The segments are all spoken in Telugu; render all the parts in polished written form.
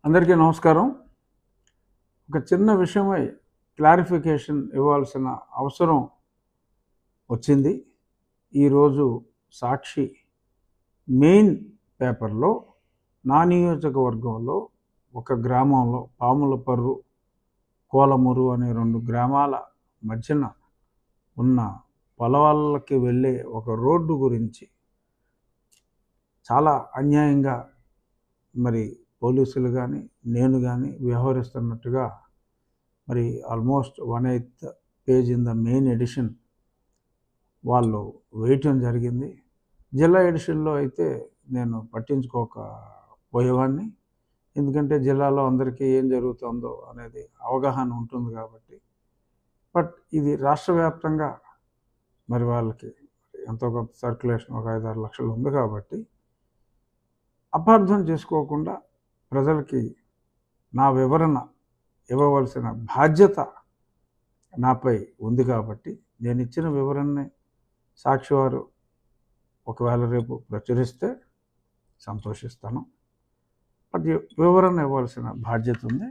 అందరికీ నమస్కారం. ఒక చిన్న విషయమై క్లారిఫికేషన్ ఇవ్వాల్సిన అవసరం వచ్చింది. ఈరోజు సాక్షి మెయిన్ పేపర్లో నా నియోజకవర్గంలో ఒక గ్రామంలో పాములపర్రు, కోలమూరు అనే 2 గ్రామాల మధ్యన ఉన్న పొలాలకి వెళ్ళే ఒక రోడ్డు గురించి చాలా అన్యాయంగా మరి పోలీసులు కానీ నేను కానీ వ్యవహరిస్తున్నట్టుగా మరి almost 1/8 page in the main edition వాళ్ళు వేయటం జరిగింది. జిల్లా ఎడిషన్లో అయితే నేను పట్టించుకోకపోయేవాడిని, ఎందుకంటే జిల్లాలో అందరికీ ఏం జరుగుతుందో అనేది అవగాహన ఉంటుంది కాబట్టి. బట్ ఇది రాష్ట్ర వ్యాప్తంగా మరి వాళ్ళకి ఎంతో కొంత సర్క్యులేషన్ ఒక 5-6 లక్షలు ఉంది కాబట్టి అపార్థం చేసుకోకుండా ప్రజలకి నా వివరణ ఇవ్వవలసిన బాధ్యత నాపై ఉంది కాబట్టి నేను ఇచ్చిన వివరణని సాక్షి వారు ఒకవేళ రేపు ప్రచురిస్తే సంతోషిస్తాను. అది వివరణ ఇవ్వాల్సిన బాధ్యత ఉంది.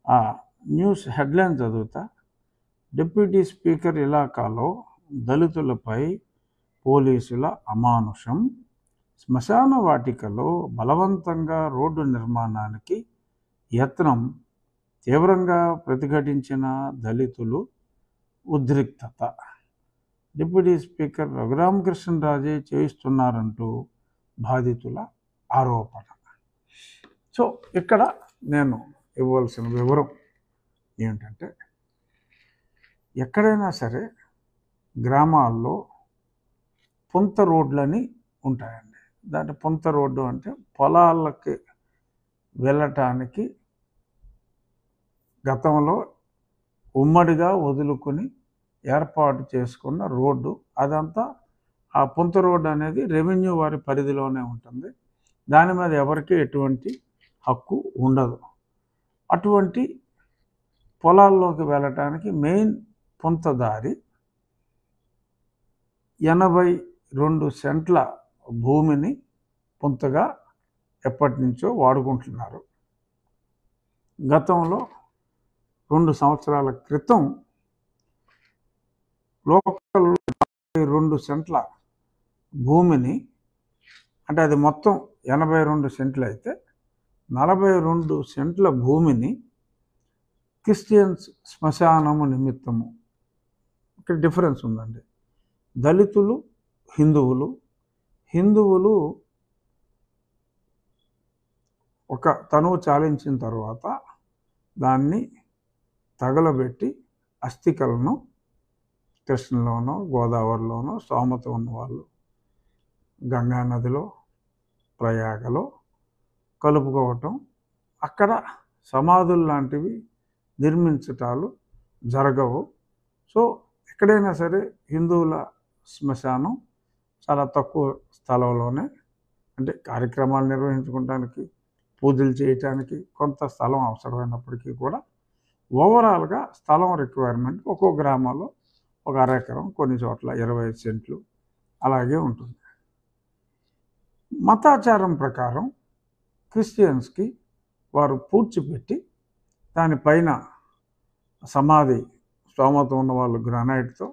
ఆ న్యూస్ హెడ్లైన్ చదువుతా. డిప్యూటీ స్పీకర్ ఇలాకాలో దళితులపై పోలీసుల అమానుషం, శ్మశాన వాటికలో బలవంతంగా రోడ్డు నిర్మాణానికి యత్నం, తీవ్రంగా ప్రతిఘటించిన దళితులు, ఉద్రిక్తత. డిప్యూటీ స్పీకర్ రఘురామకృష్ణరాజే చేయిస్తున్నారంటూ బాధితుల ఆరోపణ. సో ఇక్కడ నేను ఇవ్వాల్సిన వివరం ఏమిటంటే, ఎక్కడైనా సరే గ్రామాల్లో పుంత రోడ్లని ఉంటాయండి. దాని పుంత రోడ్డు అంటే పొలాలకి వెళ్ళటానికి గతంలో ఉమ్మడిగా వదులుకొని ఏర్పాటు చేసుకున్న రోడ్డు. అదంతా ఆ పుంత రోడ్డు అనేది రెవెన్యూ వారి పరిధిలోనే ఉంటుంది. దాని మీద ఎవరికి ఎటువంటి హక్కు ఉండదు. అటువంటి పొలాల్లోకి వెళ్ళటానికి మెయిన్ పుంత దారి 82 సెంట్ల భూమిని పుంతగా ఎప్పటి నుంచో వాడుకుంటున్నారు. గతంలో 2 సంవత్సరాల క్రితం లోకల్ 2 సెంట్ల భూమిని, అంటే అది మొత్తం 82 సెంట్లు అయితే 42 సెంట్ల భూమిని క్రిస్టియన్స్ శ్మశానము నిమిత్తము. ఇక్కడ డిఫరెన్స్ ఉందండి. దళితులు, హిందువులు ఒక తనువు చాలించిన తర్వాత దాన్ని తగలబెట్టి అస్థికలను కృష్ణలోనో గోదావరిలోనో స్తోమత ఉన్నవాళ్ళు గంగా నదిలో ప్రయాగలో కలుపుకోవటం, అక్కడ సమాధులు లాంటివి నిర్మించటాలు జరగవు. సో ఎక్కడైనా సరే హిందువుల శ్మశానం చాలా తక్కువ స్థలంలోనే, అంటే కార్యక్రమాలు నిర్వహించుకోవడానికి, పూజలు చేయటానికి కొంత స్థలం అవసరమైనప్పటికీ కూడా ఓవరాల్గా స్థలం రిక్వైర్మెంట్ ఒక్కో గ్రామంలో ఒక అరెకరం, కొన్ని చోట్ల 25 సెంట్లు అలాగే ఉంటుంది. మతాచారం ప్రకారం క్రిస్టియన్స్కి వారు పూడ్చిపెట్టి దానిపైన సమాధి, స్తోమత ఉన్న వాళ్ళు గ్రానైట్తో,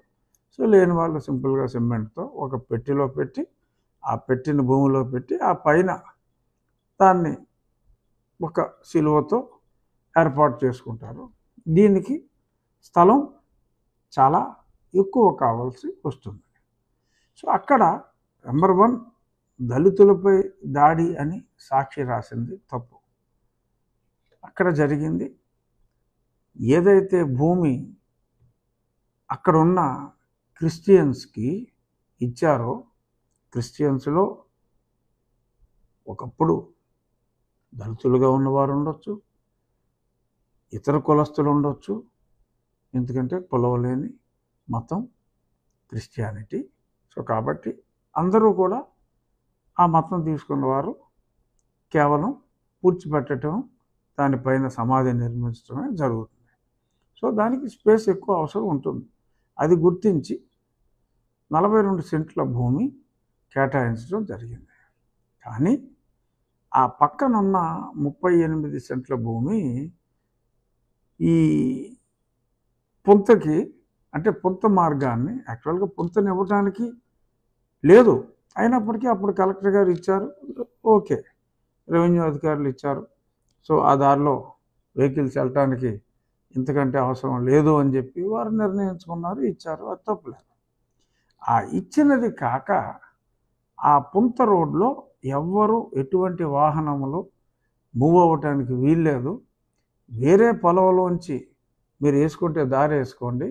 సో లేని వాళ్ళు సింపుల్గా సిమెంట్తో ఒక పెట్టెలో పెట్టి, ఆ పెట్టిన భూమిలో పెట్టి ఆ పైన దాన్ని ఒక సిలువతో ఏర్పాటు చేసుకుంటారు. దీనికి స్థలం చాలా ఎక్కువ కావాల్సి వస్తుంది. సో అక్కడ నెంబర్ 1 దళితులపై దాడి అని సాక్షి రాసింది తప్పు. అక్కడ జరిగింది ఏదైతే భూమి అక్కడున్న క్రిస్టియన్స్కి ఇచ్చారో, క్రిస్టియన్స్లో ఒకప్పుడు దళితులుగా ఉన్నవారు ఉండొచ్చు, ఇతర కులస్తులు ఉండొచ్చు, ఎందుకంటే కొలవలేని మతం క్రిస్టియానిటీ. సో కాబట్టి అందరూ కూడా ఆ మతం తీసుకున్నవారు కేవలం పూడ్చిపెట్టడం, దానిపైన సమాధి నిర్మించడమే జరుగుతుంది. సో దానికి స్పేస్ ఎక్కువ అవసరం ఉంటుంది. అది గుర్తించి 42 సెంట్ల భూమి కేటాయించడం జరిగింది. కానీ ఆ పక్కనున్న 38 సెంట్ల భూమి ఈ పుంతకి, అంటే పుంత మార్గాన్ని యాక్చువల్గా పుంతనివ్వటానికి లేదు, అయినప్పటికీ అప్పుడు కలెక్టర్ గారు ఇచ్చారు, ఓకే, రెవెన్యూ అధికారులు ఇచ్చారు. సో ఆ దారిలో వెహికల్స్ వెళ్ళటానికి ఇంతకంటే అవసరం లేదు అని చెప్పి వారు నిర్ణయించుకున్నారు, ఇచ్చారు, అది తప్పులేదు. ఆ ఇచ్చినది కాక ఆ పుంత రోడ్లో ఎవ్వరూ ఎటువంటి వాహనములు మూవ్ అవ్వటానికి వీల్లేదు. వేరే పొలంలోంచి మీరు వేసుకుంటే దారి వేసుకోండి,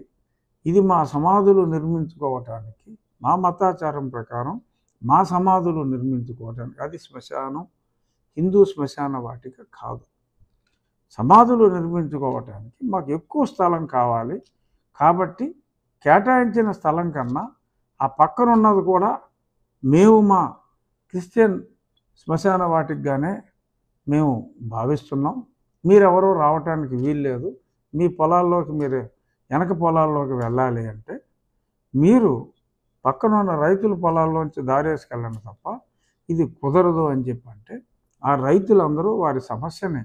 ఇది మా సమాధులు నిర్మించుకోవటానికి, మా మతాచారం ప్రకారం మా సమాధులు నిర్మించుకోవటానికి, అది శ్మశానం, హిందూ శ్మశాన వాటిక కాదు. సమాధులు నిర్మించుకోవటానికి మాకు ఎక్కువ స్థలం కావాలి, కాబట్టి కేటాయించిన స్థలం కన్నా ఆ పక్కన ఉన్నది కూడా మేము మా క్రిస్టియన్ శ్మశాన వాటికగానే మేము భావిస్తున్నాం, మీరెవరూ రావటానికి వీల్లేదు, మీ పొలాల్లోకి మీరు వెనక పొలాల్లోకి వెళ్ళాలి అంటే మీరు పక్కనున్న రైతుల పొలాల్లోంచి దారేసుకెళ్ళండి తప్ప ఇది కుదరదు అని చెప్పి అంటే ఆ రైతులందరూ వారి సమస్యని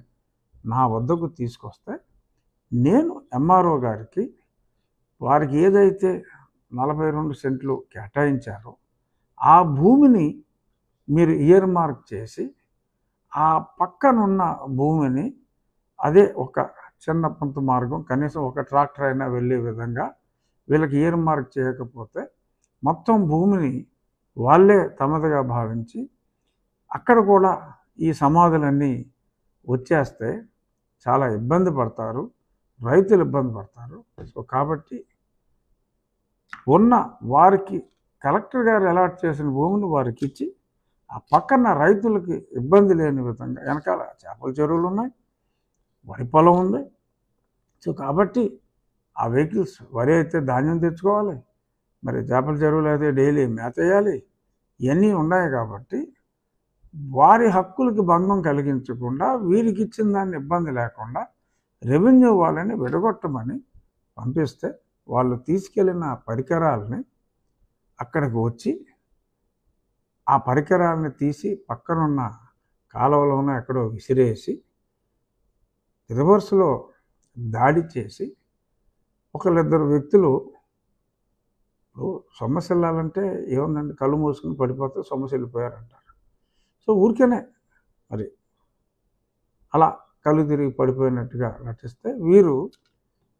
నా వద్దకు తీసుకొస్తే నేను ఎంఆర్ఓ గారికి వారికి ఏదైతే 42 సెంట్లు కేటాయించారో ఆ భూమిని మీరు ఇయర్ మార్క్ చేసి ఆ పక్కనున్న భూమిని అదే ఒక చిన్న పుంత మార్గం, కనీసం ఒక ట్రాక్టర్ అయినా వెళ్ళే విధంగా వీళ్ళకి ఇయర్ మార్క్ చేయకపోతే మొత్తం భూమిని వాళ్ళే తమదిగా భావించి అక్కడ కూడా ఈ సమాధులన్నీ వచ్చేస్తే చాలా ఇబ్బంది పడతారు, రైతులు ఇబ్బంది పడతారు. సో కాబట్టి ఉన్న వారికి కలెక్టర్ గారు అలాట్ చేసిన భూమిని వారికి ఇచ్చి ఆ పక్కన రైతులకి ఇబ్బంది లేని విధంగా, వెనకాల చేపల చెరువులు ఉన్నాయి, వరి పొలం ఉంది. సో కాబట్టి ఆ వెహికల్స్ వరి అయితే ధాన్యం తెచ్చుకోవాలి, మరి చేపల చెరువులు అయితే డైలీ మేత వేయాలి, ఇవన్నీ ఉన్నాయి. కాబట్టి వారి హక్కులకి భంగం కలిగించకుండా వీరికి ఇచ్చిన దాన్ని ఇబ్బంది లేకుండా రెవెన్యూ వాళ్ళని విడగొట్టమని పంపిస్తే వాళ్ళు తీసుకెళ్ళిన పరికరాలని అక్కడికి వచ్చి ఆ పరికరాలని తీసి పక్కనున్న కాలువలోనే ఎక్కడో విసిరేసి రివర్స్లో దాడి చేసి ఒకళ్ళిద్దరు వ్యక్తులు, సొమ్మసి వెళ్ళాలంటే ఏముందండి, కళ్ళు మూసుకుని పడిపోతే సొమ్మసి వెళ్ళిపోయారంటారు. సో ఊరికేనే మరి అలా కళ్ళు తిరిగి పడిపోయినట్టుగా నటిస్తే వీరు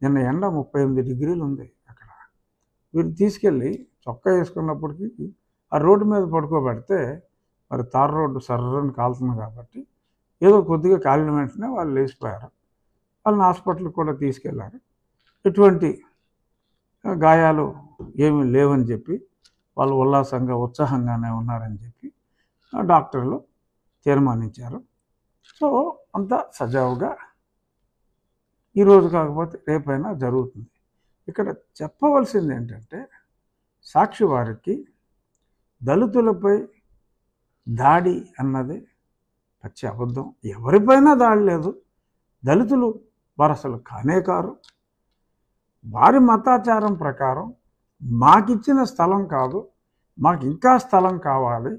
నిన్న ఎండ 38 డిగ్రీలు ఉంది అక్కడ, వీరు తీసుకెళ్ళి చొక్కా వేసుకున్నప్పటికీ ఆ రోడ్డు మీద పడుకోబెడితే మరి తార్ రోడ్డు సర్రని కాలుతుంది కాబట్టి ఏదో కొద్దిగా కాలిన వెంటనే వాళ్ళు లేచిపోయారు. వాళ్ళని హాస్పిటల్కి కూడా తీసుకెళ్లారు, ఎటువంటి గాయాలు ఏమీ లేవని చెప్పి వాళ్ళు ఉల్లాసంగా ఉత్సాహంగానే ఉన్నారని చెప్పి డాక్టర్లు తీర్మానించారు. సో అంతా సజావుగా ఈరోజు కాకపోతే రేపైనా జరుగుతుంది. ఇక్కడ చెప్పవలసింది ఏంటంటే సాక్షి వారికి దళితులపై దాడి అన్నది పచ్చి అబద్ధం. ఎవరిపైనా దాడి లేదు, దళితులు వారు అసలు కానే కారు. వారి మతాచారం ప్రకారం మాకిచ్చిన స్థలం కాదు, మాకు ఇంకా స్థలం కావాలి,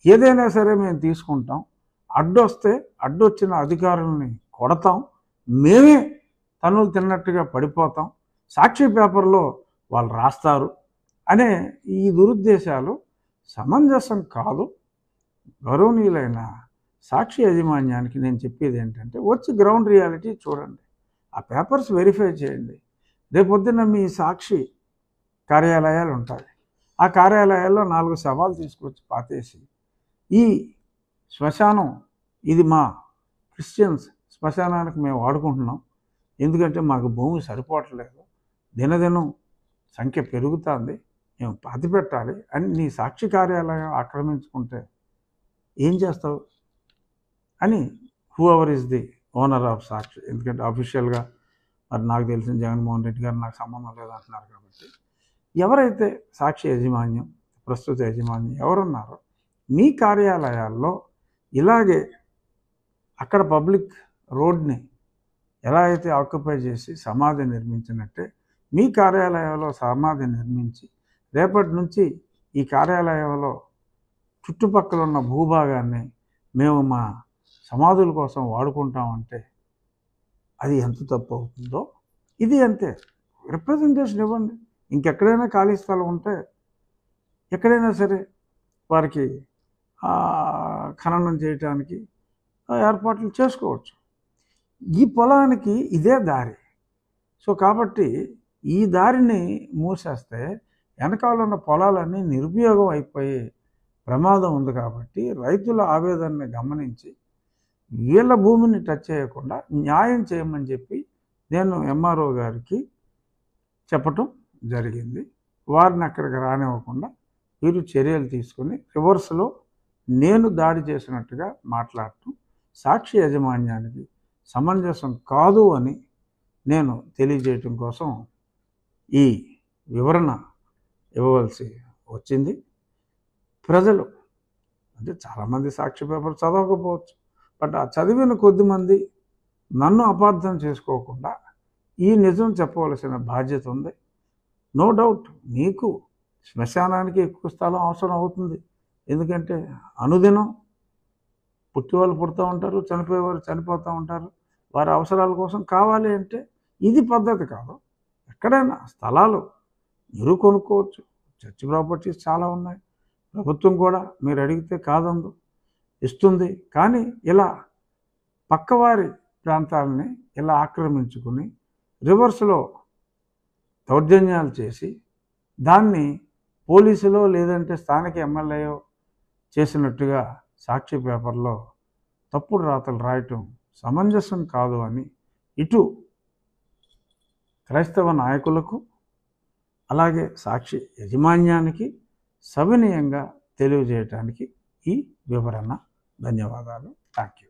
ఏదైనా సరే మేము తీసుకుంటాం, అడ్డొస్తే అడ్డొచ్చిన అధికారులని కొడతాం, మేమే తన్నులు తిన్నట్టుగా పడిపోతాం, సాక్షి పేపర్లో వాళ్ళు రాస్తారు అనే ఈ దురుద్దేశాలు సమంజసం కాదు. గౌరవనీయులైన సాక్షి యాజమాన్యానికి నేను చెప్పేది ఏంటంటే వచ్చి గ్రౌండ్ రియాలిటీ చూడండి, ఆ పేపర్స్ వెరిఫై చేయండి. రేపొద్దున మీ సాక్షి కార్యాలయాలు ఉంటాయి, ఆ కార్యాలయాల్లో 4 శవాలు తీసుకొచ్చి పాతేసి ఈ శ్మశానం ఇది మా క్రిస్టియన్స్ శ్మశానానికి మేము వాడుకుంటున్నాం, ఎందుకంటే మాకు భూమి సరిపోవట్లేదు, దినదినం సంఖ్య పెరుగుతుంది, మేము పాతి పెట్టాలి అని నీ సాక్షి కార్యాలయం ఆక్రమించుకుంటే ఏం చేస్తావు అని whoever is the owner of Sakshi, ఎందుకంటే అఫీషియల్గా మరి నాకు తెలిసిన జగన్మోహన్ రెడ్డి గారు నాకు సంబంధం లేదంటున్నారు. కాబట్టి ఎవరైతే సాక్షి యాజమాన్యం, ప్రస్తుత యాజమాన్యం ఎవరున్నారో మీ కార్యాలయాల్లో ఇలాగే అక్కడ పబ్లిక్ రోడ్ని ఎలా అయితే ఆక్యుపై చేసి సమాధి నిర్మించినట్టే మీ కార్యాలయంలో సమాధి నిర్మించి రేపటి నుంచి ఈ కార్యాలయంలో చుట్టుపక్కల ఉన్న భూభాగాన్ని మేము మా సమాధుల కోసం వాడుకుంటామంటే అది ఎంత తప్పు అవుతుందో ఇది అంతే. రిప్రజెంటేషన్ ఇవ్వండి. ఇంకెక్కడైనా ఖాళీ స్థలం ఉంటే ఎక్కడైనా సరే వారికి ఖననం చేయటానికి ఏర్పాట్లు చేసుకోవచ్చు. ఈ పొలానికి ఇదే దారి. సో కాబట్టి ఈ దారిని మూసేస్తే వెనకాల ఉన్న పొలాలన్నీ నిరుపయోగం అయిపోయే ప్రమాదం ఉంది. కాబట్టి రైతుల ఆవేదనని గమనించి వీళ్ళ భూమిని టచ్ చేయకుండా న్యాయం చేయమని చెప్పి నేను ఎంఆర్ఓ గారికి చెప్పటం జరిగింది. వారిని అక్కడికి రానివ్వకుండా వీరు చర్యలు తీసుకుని రివర్స్లో నేను దాడి చేసినట్టుగా మాట్లాడటం సాక్షి యాజమాన్యానికి సమంజసం కాదు అని నేను తెలియజేయటం కోసం ఈ వివరణ ఇవ్వవలసి వచ్చింది. ప్రజలు అంటే చాలామంది సాక్షి పేపర్ చదవకపోవచ్చు, బట్ ఆ చదివిన కొద్దిమంది నన్ను అపార్థం చేసుకోకుండా ఈ నిజం చెప్పవలసిన బాధ్యత ఉంది. నో డౌట్ మీకు శ్మశానానికి ఎక్కువ స్థలం అవసరం అవుతుంది. ఎందుకంటే అనుదినం పుట్టివాళ్ళు పుడుతూ ఉంటారు, చనిపోయేవారు చనిపోతూ ఉంటారు. వారి అవసరాల కోసం కావాలి అంటే ఇది పద్ధతి కాదు. ఎక్కడైనా స్థలాలు మీరు కొనుక్కోవచ్చు. చర్చ్ ప్రాపర్టీస్ చాలా ఉన్నాయి. ప్రభుత్వం కూడా మీరు అడిగితే కాదందు, ఇస్తుంది. కానీ ఇలా పక్కవారి ప్రాంతాలని ఇలా ఆక్రమించుకుని రివర్స్లో దౌర్జన్యాలు చేసి దాన్ని పోలీసులో లేదంటే స్థానిక ఎమ్మెల్యేయో చేసినట్టుగా సాక్షి పేపర్లో తప్పుడు రాతలు రాయటం సమంజసం కాదు అని ఇటు క్రైస్తవ నాయకులకు అలాగే సాక్షి యాజమాన్యానికి సవినయంగా తెలియజేయటానికి ఈ వివరణ. ధన్యవాదాలు. Thank you.